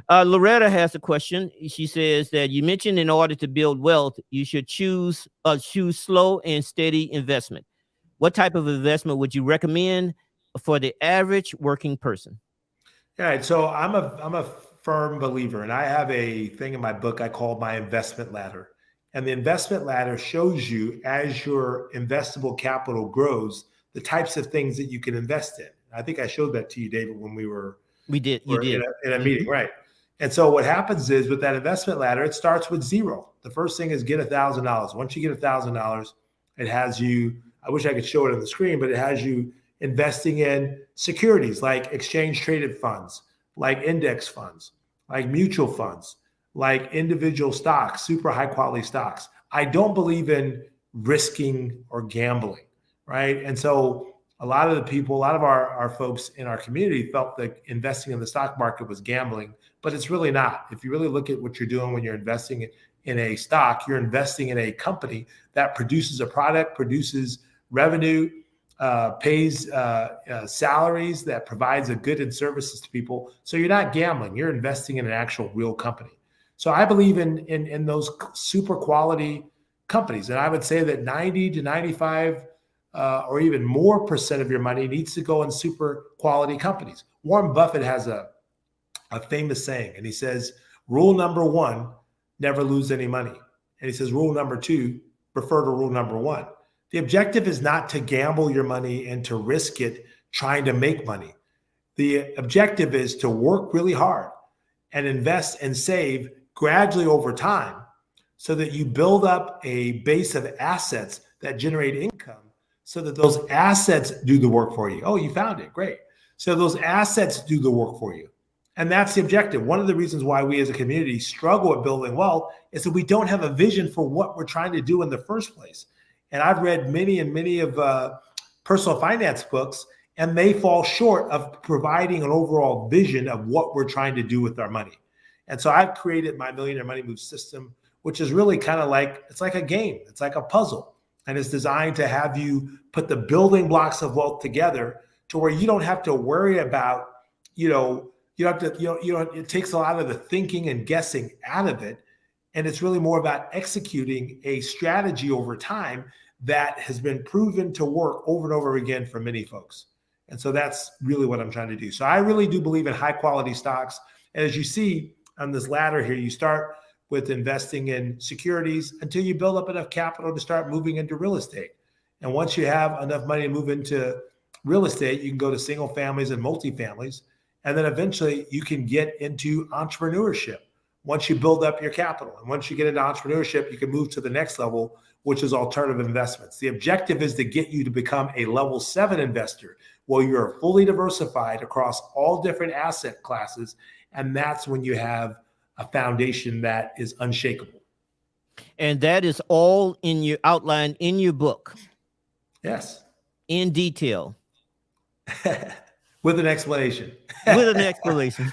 Loretta has a question. She says that you mentioned in order to build wealth, you should choose slow and steady investment. What type of investment would you recommend for the average working person? All right. So I'm a firm believer, and I have a thing in my book I call my investment ladder. And the investment ladder shows you as your investable capital grows, the types of things that you can invest in. I think I showed that to you, David, when We did. You did. in a meeting, right? And so what happens is with that investment ladder, it starts with zero. The first thing is get $1,000. Once you get $1,000, it has you, I wish I could show it on the screen, but it has you investing in securities like exchange traded funds, like index funds, like mutual funds, like individual stocks, super high quality stocks. I don't believe in risking or gambling, right? And so a lot of the people, a lot of our folks in our community felt that investing in the stock market was gambling, but it's really not. If you really look at what you're doing when you're investing in a stock, you're investing in a company that produces a product, produces revenue, pays salaries, that provides a good and services to people. So you're not gambling, you're investing in an actual real company. So I believe in those super quality companies. And I would say that 90 to 95 or even more percent of your money needs to go in super quality companies. Warren Buffett has a famous saying, and he says, rule number one, never lose any money. And he says, rule number two, refer to rule number one. The objective is not to gamble your money and to risk it trying to make money. The objective is to work really hard and invest and save gradually over time so that you build up a base of assets that generate income so that those assets do the work for you. Oh, you found it. Great. So those assets do the work for you. And that's the objective. One of the reasons why we as a community struggle at building wealth is that we don't have a vision for what we're trying to do in the first place. And I've read many of personal finance books, and they fall short of providing an overall vision of what we're trying to do with our money. And so I've created my Millionaire Money Move system, which is really kind of like, it's like a game. It's like a puzzle. And it's designed to have you put the building blocks of wealth together to where you don't have to worry about, it takes a lot of the thinking and guessing out of it. And it's really more about executing a strategy over time that has been proven to work over and over again for many folks. And so that's really what I'm trying to do. So I really do believe in high quality stocks. And as you see on this ladder here, you start with investing in securities until you build up enough capital to start moving into real estate. And once you have enough money to move into real estate, you can go to single families and multifamilies. And then eventually you can get into entrepreneurship once you build up your capital. And once you get into entrepreneurship, you can move to the next level, which is alternative investments. The objective is to get you to become a level 7 investor where you're fully diversified across all different asset classes. And that's when you have a foundation that is unshakable. And that is all in your outline in your book. Yes. In detail. With an explanation. With an explanation.